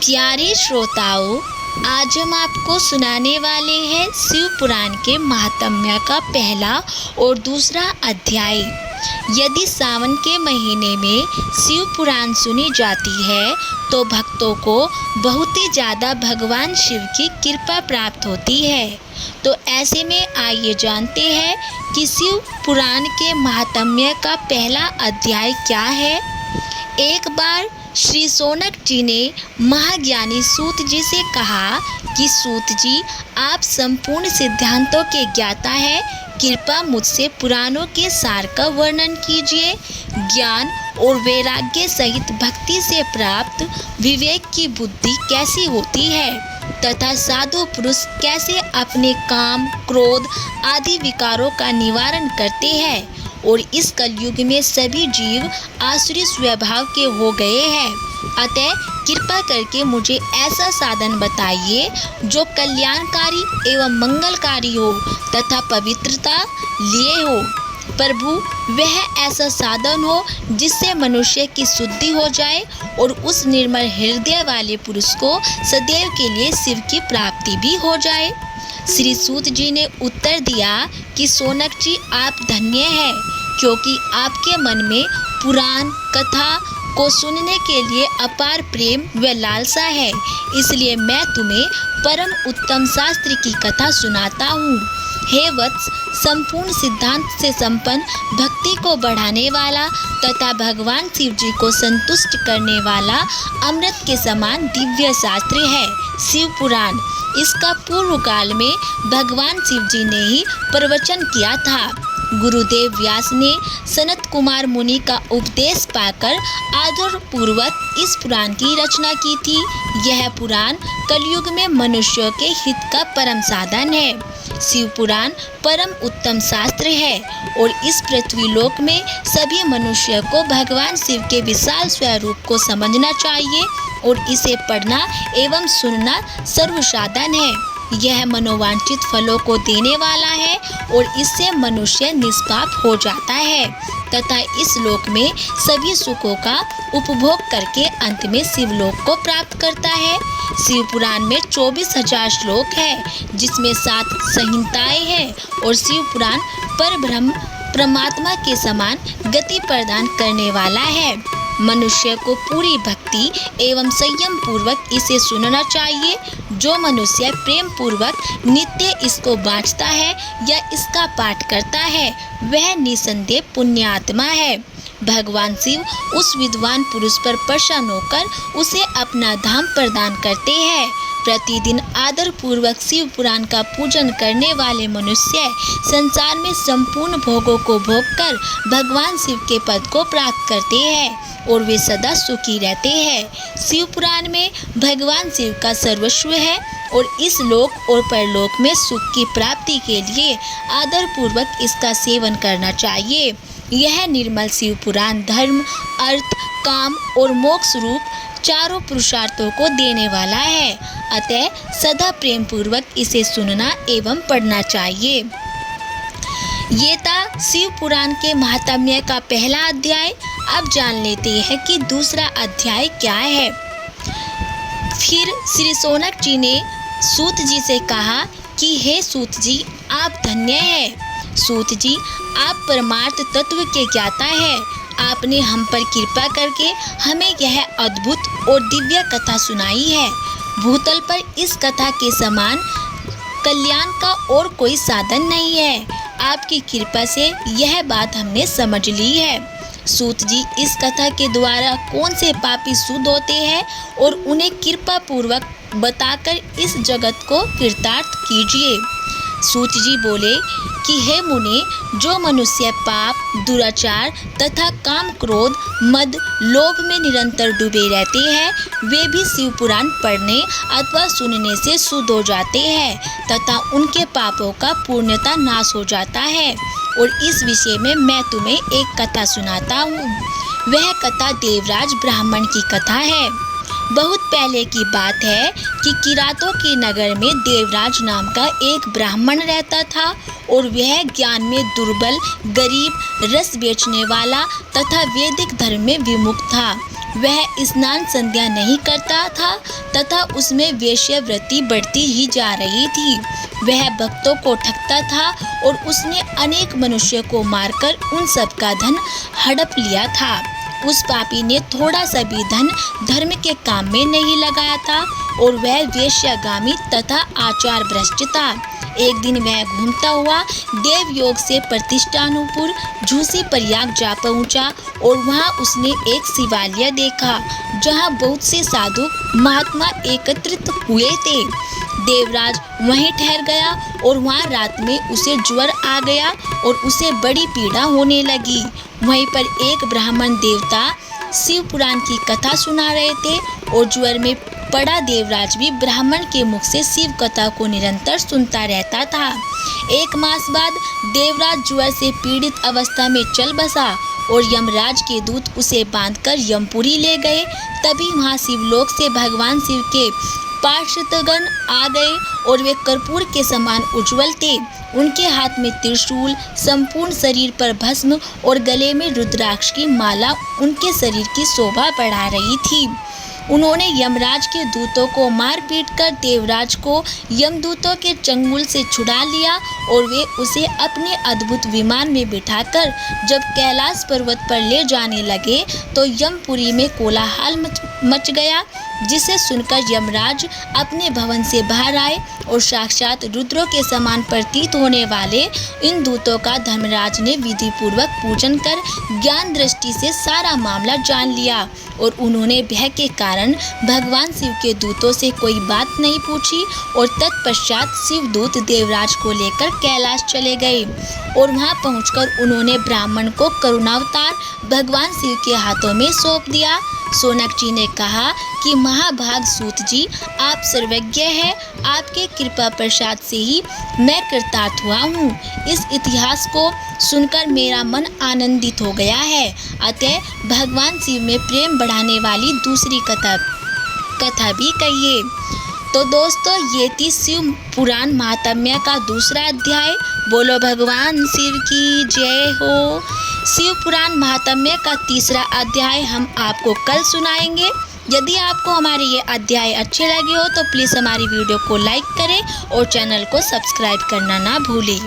प्यारे श्रोताओं, आज हम आपको सुनाने वाले हैं शिव पुराण के महात्म्य का पहला और दूसरा अध्याय। यदि सावन के महीने में शिव पुराण सुनी जाती है तो भक्तों को बहुत ही ज़्यादा भगवान शिव की कृपा प्राप्त होती है। तो ऐसे में आइए जानते हैं कि शिव पुराण के महात्म्य का पहला अध्याय क्या है। एक बार श्री शौनक जी ने महाज्ञानी सूत जी से कहा कि सूत जी, आप संपूर्ण सिद्धांतों के ज्ञाता हैं, कृपया मुझसे पुराणों के सार का वर्णन कीजिए। ज्ञान और वैराग्य सहित भक्ति से प्राप्त विवेक की बुद्धि कैसी होती है तथा साधु पुरुष कैसे अपने काम, क्रोध आदि विकारों का निवारण करते हैं और इस कलयुग में सभी जीव आसुरी स्वभाव के हो गए हैं। अतः कृपा करके मुझे ऐसा साधन बताइए जो कल्याणकारी एवं मंगलकारी हो तथा पवित्रता लिए हो। प्रभु, वह ऐसा साधन हो जिससे मनुष्य की शुद्धि हो जाए और उस निर्मल हृदय वाले पुरुष को सदैव के लिए शिव की प्राप्ति भी हो जाए। श्री सूत जी ने उत्तर दिया कि शौनक जी, आप धन्य हैं, क्योंकि आपके मन में पुराण कथा को सुनने के लिए अपार प्रेम व लालसा है, इसलिए मैं तुम्हें परम उत्तम शास्त्र की कथा सुनाता हूँ। हे वत्स, संपूर्ण सिद्धांत से संपन्न भक्ति को बढ़ाने वाला तथा भगवान शिव जी को संतुष्ट करने वाला अमृत के समान दिव्य शास्त्र है शिव पुराण। इसका पूर्व काल में भगवान शिव जी ने ही प्रवचन किया था। गुरुदेव व्यास ने सनत कुमार मुनि का उपदेश पाकर आदर पूर्वक इस पुराण की रचना की थी। यह पुराण कलयुग में मनुष्यों के हित का परम साधन है। शिव पुराण परम उत्तम शास्त्र है और इस पृथ्वी लोक में सभी मनुष्य को भगवान शिव के विशाल स्वरूप को समझना चाहिए और इसे पढ़ना एवं सुनना सर्वसाधन है। यह मनोवांछित फलों को देने वाला है और इससे मनुष्य निष्पाप हो जाता है तथा इस लोक में सभी सुखों का उपभोग करके अंत में शिवलोक को प्राप्त करता है। शिव पुराण में 24,000 श्लोक है, जिसमें 7 संहिताएं हैं और शिव पुराण परब्रह्म परमात्मा के समान गति प्रदान करने वाला है। मनुष्य को पूरी भक्ति एवं संयम पूर्वक इसे सुनना चाहिए। जो मनुष्य प्रेम पूर्वक नित्य इसको बाँचता है या इसका पाठ करता है, वह निसंदेह पुण्यात्मा है। भगवान शिव उस विद्वान पुरुष पर प्रसन्न होकर उसे अपना धाम प्रदान करते हैं। प्रतिदिन आदर पूर्वक शिव पुराण का पूजन करने वाले मनुष्य संसार में संपूर्ण भोगों को भोगकर भगवान शिव के पद को प्राप्त करते हैं और वे सदा सुखी रहते हैं। शिव पुराण में भगवान शिव का सर्वस्व है और इस लोक और परलोक में सुख की प्राप्ति के लिए आदर पूर्वक इसका सेवन करना चाहिए। यह निर्मल शिव पुराण धर्म, अर्थ, काम और मोक्ष रूप चारों पुरुषार्थों को देने वाला है। अतः सदा प्रेम पूर्वक इसे सुनना एवं पढ़ना चाहिए। ये था शिव पुराण के महात्म्य का पहला अध्याय। अब जान लेते हैं कि दूसरा अध्याय क्या है। फिर श्री शौनक जी ने सूत जी से कहा कि हे सूत जी, आप धन्य हैं। सूत जी, आप परमार्थ तत्व के ज्ञाता हैं। आपने हम पर कृपा करके हमें यह अद्भुत और दिव्य कथा सुनाई है। भूतल पर इस कथा के समान कल्याण का और कोई साधन नहीं है। आपकी कृपा से यह बात हमने समझ ली है। सूत जी, इस कथा के द्वारा कौन से पापी शुद्ध होते हैं और उन्हें कृपा पूर्वक बताकर इस जगत को कृतार्थ कीजिए। सूत जी बोले कि हे मुने, जो मनुष्य पाप, दुराचार तथा काम, क्रोध, मद, लोभ में निरंतर डूबे रहते हैं, वे भी शिव पुराण पढ़ने अथवा सुनने से शुद्ध हो जाते हैं तथा उनके पापों का पूर्णतः नाश हो जाता है। और इस विषय में मैं तुम्हें एक कथा सुनाता हूँ। वह कथा देवराज ब्राह्मण की कथा है। बहुत पहले की बात है कि किरातों के नगर में देवराज नाम का एक ब्राह्मण रहता था और वह ज्ञान में दुर्बल, गरीब, रस बेचने वाला तथा वैदिक धर्म में विमुख था। वह स्नान संध्या नहीं करता था तथा उसमें वेश्यावृत्ति बढ़ती ही जा रही थी। वह भक्तों को ठगता था और उसने अनेक मनुष्यों को मारकर उन सब का धन हड़प लिया था। उस पापी ने थोड़ा सा भी धन धर्म के काम में नहीं लगाया था और वह वेश्यागामी तथा आचार भ्रष्ट था। एक दिन वह घूमता हुआ देवयोग से प्रतिष्ठानुपुर झूसी प्रयाग जा पहुंचा और वहां उसने एक शिवालय देखा जहां बहुत से साधु महात्मा एकत्रित हुए थे। देवराज वहीं ठहर गया और वहां रात में उसे ज्वर आ गया और उसे बड़ी पीड़ा होने लगी। वहीं पर एक ब्राह्मण देवता शिव पुराण की कथा सुना रहे थे और ज्वर में पड़ा देवराज भी ब्राह्मण के मुख से शिव कथा को निरंतर सुनता रहता था। एक मास बाद देवराज ज्वर से पीड़ित अवस्था में चल बसा और यमराज के दूत उसे बांधकर यमपुरी ले गए। तभी वहां शिवलोक से भगवान शिव के पार्षदगण आ गए और वे कर्पूर के समान उज्जवल थे। उनके हाथ में त्रिशूल, संपूर्ण शरीर पर भस्म और गले में रुद्राक्ष की माला उनके शरीर की शोभा बढ़ा रही थी। उन्होंने यमराज के दूतों को मार पीट कर देवराज को यमदूतों के चंगुल से छुड़ा लिया और वे उसे अपने अद्भुत विमान में बिठाकर जब कैलाश पर्वत पर ले जाने लगे तो यमपुरी में कोलाहल मच गया, जिसे सुनकर यमराज अपने भवन से बाहर आए और साक्षात रुद्रों के समान प्रतीत होने वाले इन दूतों का धर्मराज ने विधि पूर्वक पूजन कर ज्ञान दृष्टि से सारा मामला जान लिया और उन्होंने भय के कारण भगवान शिव के दूतों से कोई बात नहीं पूछी और तत्पश्चात शिव दूत देवराज को लेकर कैलाश चले गए और वहां पहुंचकर उन्होंने ब्राह्मण को करुणावतार भगवान शिव के हाथों में सौंप दिया। सोनक जी ने कहा कि महाभाग सूत जी, आप सर्वज्ञ हैं, आपके कृपा प्रसाद से ही मैं कृतार्थ हुआ हूँ। इस इतिहास को सुनकर मेरा मन आनंदित हो गया है। अतः भगवान शिव में प्रेम बढ़ाने वाली दूसरी कथा भी कहिए। तो दोस्तों, ये थी शिव पुराण महात्म्य का दूसरा अध्याय। बोलो भगवान शिव की जय हो। शिव पुराण महात्म्य का तीसरा अध्याय हम आपको कल सुनाएंगे। यदि आपको हमारे ये अध्याय अच्छे लगे हो तो प्लीज़ हमारी वीडियो को लाइक करें और चैनल को सब्सक्राइब करना ना भूलें।